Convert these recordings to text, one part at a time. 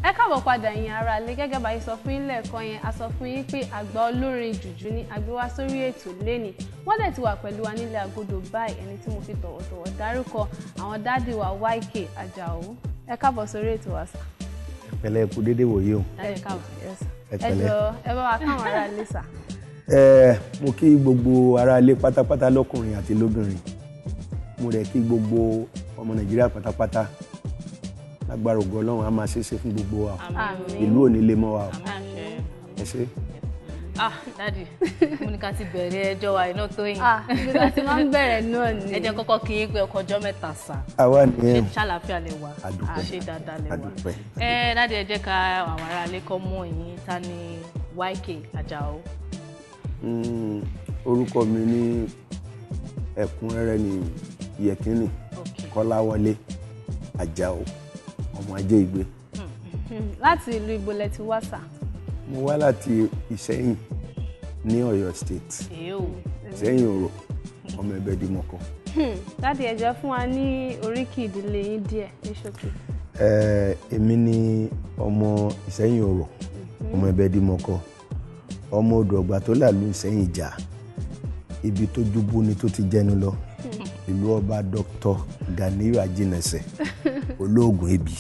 Ẹ káàbọ̀ padà yín ará ilé gẹ́gẹ́ bá yín sọ fún yín lẹ́ẹ̀kan yẹn a sọ fún yín pé àgbà olórin jùjú ní agbéwá sórí ètò lẹ́nìí wọ́n dẹ̀ ti wà pẹ̀lú wa nílé agodo báyìí ẹni tí mo fi tọ̀wọ̀tọ̀wọ̀ dárúkọ àwọn dádì wa YK Àjàó. Ẹ káàbọ̀ sórí ètò wa sà. Pẹ̀lẹ́ ẹ kú dédé wòye o. Ẹ káàbọ̀ ẹ jọ̀ọ́ ẹ bá wa káwọn ará ilé sà. Mo kí gbogbo ará ilé pátápátá lọ́kùnrin àti lóbìnrin mo rẹ̀ kí gbogbo ọmọ Nàìjíríà pátápátá lágbára ògo Ọlọ́run a máa ṣeéṣe fún gbogbo wa ìlú ò ní lè mọ́ wa o. Ẹ ṣé. Dádì mo ní ká ti bẹ̀rẹ̀ ẹjọ́ wa iná tó yìn. Ibi tá ti máa ń bẹ̀rẹ̀ náà ni. Ẹ jẹ́ kọ́kọ́ kí yín pé ọkọ̀ ọjọ́ mẹ́ta sà. Àwa nìyẹn. Ṣé ṣàlàáfíà lẹ wà? Ṣé dáadáa lẹ wà? Dádì ẹ jẹ́ ká àwọn ará ilé kọ́ mọ̀ yín ta ni YK Àjàó. Orúkọ mi ní ẹ̀kúnrẹ́rẹ́ ni Yẹkínì Kọ́láwọlé Àjàó ọmọ Ajé Ìgbé. Láti ìlú Ìgbò lẹ ti wá sà. Mo wá láti Ìṣẹ́yìn ní Ọ̀yọ́ State. Ìṣẹ́yìn Òrò ọmọ Ẹbẹdìmọ̀kọ. Dádì ẹ jọ̀ọ́ fún wa ní oríkì ìdílé yín díẹ̀ ní ṣókí. Èmi ni ọmọ Ìṣẹ́yìn Òrò ọmọ Ẹbẹdìmọ̀kọ ọmọ odò ọgbà tó làlú Ìṣẹ́yìn Ìjà ibi tó júbú ni tó ti jẹnu lọ ìlú ọba Dr. Ganiyu Ajínẹsẹ̀ olóògùn ebi.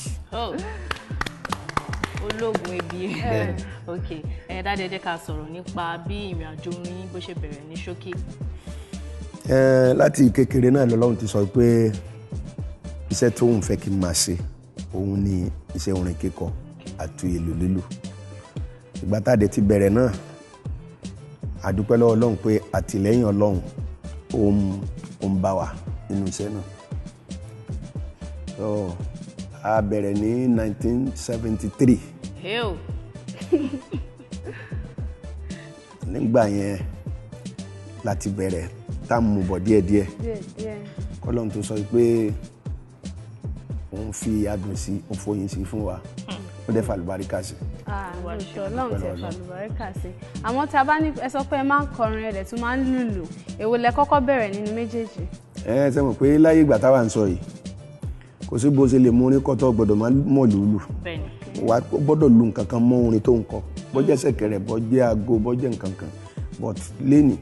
Olóògùn ebi. Ok Dádì ẹ jẹ́ ká sọ̀rọ̀ nípa bí ìrìn àjò yín bó ṣe bẹ̀rẹ̀ ní ṣókí. Láti kékeré náà lọ́lọ́run ti sọ pé iṣẹ́ tó ń fẹ́ kí n máa ṣe òun ni iṣẹ́ orin kíkọ àti ìlù lílù. Ìgbà tá a dé ti bẹ̀rẹ̀ náà a dúpẹ́ lọ́wọ́ Ọlọ́run pé àtìlẹ́yìn Ọlọ́run ó ń bá wa nínú iṣẹ́ náà. A bẹ̀rẹ̀ ní 1973. Nígbà yẹn láti bẹ̀rẹ̀ tá a mú bọ̀ díẹ̀díẹ̀ k'Ọlọ́run tó sọ pé òun fi adùn sí òun fòyìn sí fún wa ó dẹ̀ fàlùbáríkà sí. Ọlọ́run ti fàlùbáríkà sí. Àmọ́ tí a bá ní ẹ sọ pé ẹ máa ń kọrin ẹ dẹ̀ tún máa ń lùlù èwo lẹ kọ́kọ́ bẹ̀rẹ̀ nínú méjèèjì? Ṣé mọ̀ pé láyé ìgbà táwa ń sọ yìí kò sí bó ṣe lè mú orin kọ́ tó gbọ́dọ̀ máa mọ̀ lùlù wà gbọ́dọ̀ lu nǹkan kan mọ́ orin tó ń kọ bọ́jẹ́ ṣẹ̀kẹ̀rẹ̀ bọ́jẹ́ aago bọ́jẹ́ nǹkan kan but lẹ́nìí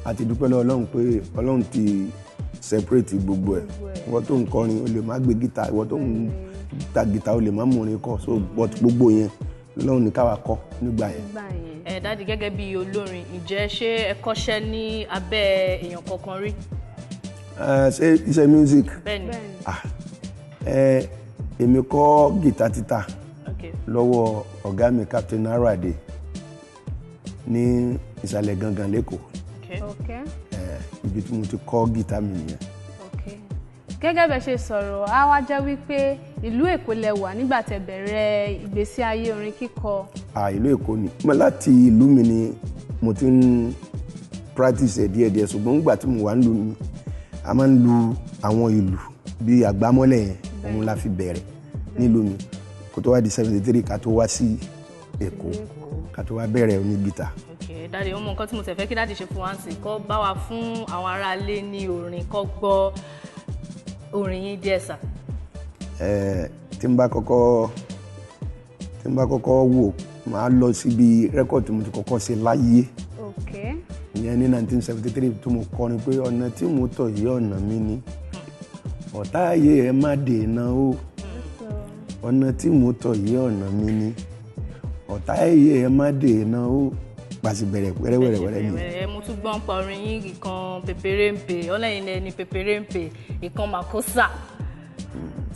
àti dúpẹ́ lọ́wọ́ Ọlọ́run pé Ọlọ́run ti separate gbogbo ẹ̀ ìwọ tó ń kọrin o lè má gbé gítà ìwọ tó ń ta gítà o lè má mú orin kọ so but gbogbo yẹn Ọlọ́run ní káwa kọ nígbà yẹn. Dádì gẹ́gẹ́ bí olórin ǹjẹ́ ṣé ẹ kọ́ṣẹ́ ní abẹ́ èèyàn kankan rí? Ṣé iṣẹ́ music? Bẹ́ẹ̀ni. Èmi kọ́ gítà títà lọ́wọ́ ọ̀gá mi Captain Arade ní ìsàlẹ̀ gangan lẹ́kọ̀ọ́. Ibi tí mo ti kọ́ gítà mi nìyẹn. Gẹ́gẹ́ bẹ́ ṣe sọ̀rọ̀ á wá jẹ́ wípé ìlú Èkó lẹ wà nígbà tẹ́ bẹ̀rẹ̀ ìgbésí ayé orin kíkọ. Ìlú Èkó ni láti ìlú mi ni mo ti ń practice díẹ̀díẹ̀ ṣùgbọ́n nígbà tí mo wà ń lu mi a máa ń lu àwọn ìlù bíi àgbámọ́lẹ̀ yẹn òun la fi bẹ̀rẹ̀ nílùú mi kó tó wá di 73 ká tó wá sí Èkó ká tó wá bẹ̀rẹ̀ oní gítà. Dádì ọmọ nǹkan tí mo tẹ̀ fẹ́ kí dádì ṣe fún wa sí kọ́ bá wa fún àwọn aráalé ní orin kọ́ gbọ́ orin yín díẹ̀ sà. Tí n bá kọ́kọ́ wò máa lọ síbi rẹ́kọ̀dì tí mo ti kọ́kọ́ ṣe láyé ìyẹn ní 1973 tó mo kọrin pé ọ̀nà tí mo tọ̀ yìí ọ̀nà mi ni ọ̀tá ayé ẹ má dènà o ọ̀nà tí mo tọ̀ yìí ọ̀nà mi ni ọ̀tá ayé ẹ má dènà o pàṣẹ bẹ̀rẹ̀ wẹ́rẹ́wẹ́rẹ́ ni. Mo tún gbọ́n pa orin yín ìkan pèpèrèǹpè ọlẹ́yin lẹ́ni pèpèrèǹpè ìkan màkósà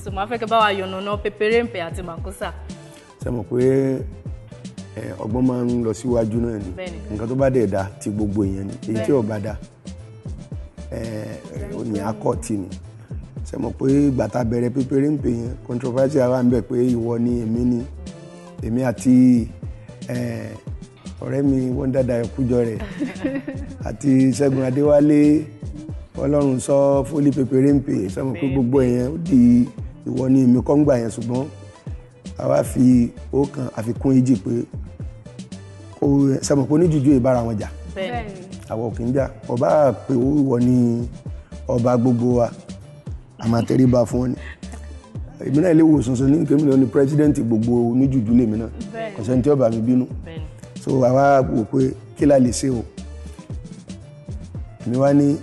so máa fẹ́ kí bá wa yànnàná pèpèrèǹpè àti màkósà. Ṣé mọ̀ pé ọgbọ́n máa ń lọ síwájú náà ni nǹkan tó bá dẹ̀ dá ti gbogbo èèyàn ni èyí tí ò bá dá òní akọ́ọ̀tì ni. Ṣé mọ̀ pé ìgbà tá bẹ̀rẹ̀ pèpèrèǹpè yẹn controversy wà ń bẹ pé ìwọ ni èmi àti ọ̀rẹ́ mi Wọ́ndàdàyọ̀ Kújọrẹ̀ àti Ṣẹ́gun Adéwálé Ọlọ́run sọ fólí pèpèrèǹpè Ṣé mọ̀ pé gbogbo èèyàn ó di ìwọ ni èmi kọ́ ń gbà yẹn ṣùgbọ́n àwa fi ọ̀kan àfikún ìjì pé kò Ṣé mọ̀ pé oníjújú ìbára wọn jà àwọn òkè ń jà ọba pé ìwọ ni ọba gbogbo wa a máa tẹríba fún ọ ni èmi náà ilé ìwòsàn sọ ní kémi náà ní president gbogbo oníjùjú lèmi náà kò sẹ́ni tí ó bá mi bínú so àwa wò pé kí la lè ṣe o èmi wá ní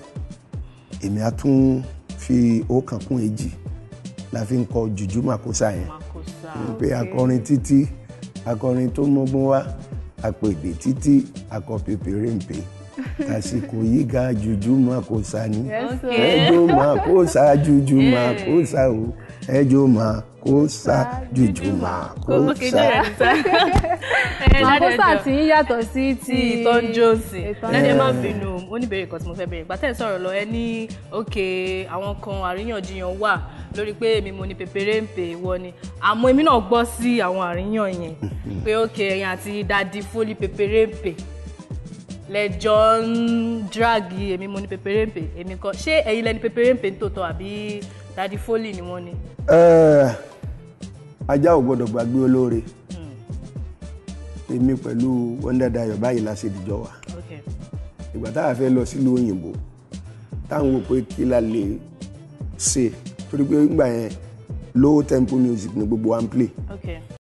èmi á tún fi ọ̀kan kún èjì la fi ń kọ jùjú màkósà yẹn pé akọrin títí akọrin tó mọ́gbọ́n wá àpèdè títí akọ pèpèrèǹpè àsìkò yìí ga jùjú màkósà ni ẹjọ́ màkósà jùjú màkósà o ẹjọ́ màkósà jùjú màkósà. màkósà tí ń yàtọ̀ sí ti ìtọ́jọ́sìn lẹ́yìn má bínú oníbèrè kan tí mo fẹ́ bèrè ìgbà tẹ́ ń sọ̀rọ̀ lọ ẹ ní òkè àwọn kan àríyànjiyàn wà lórí pé èmi mo ní pèpèrèǹpè wọ ni àmọ́ èmi náà gbọ́ sí àwọn àríyàn yẹn pé òkè ẹ̀yin àti Daddy Foley pèpèrèǹpè lẹ́jọ́ ń dragi èmi mo ní pèpèrèǹpè èmi kan ṣé ẹ̀yin lẹni pèpèrèǹpè ń tòótọ́ àbí Daddy Foley ni wọ́n ní. ajá ò gbọ́dọ̀ gbàgbé olóore èmi pẹ̀lú Wonder Dayo báyìí la ṣe dìjọ wà ìgbà táwa fẹ́ lọ sílùú òyìnbó táwọn wò pé kí la lè ṣe torí pé nígbà yẹn low tempo music ni gbogbo wa ń play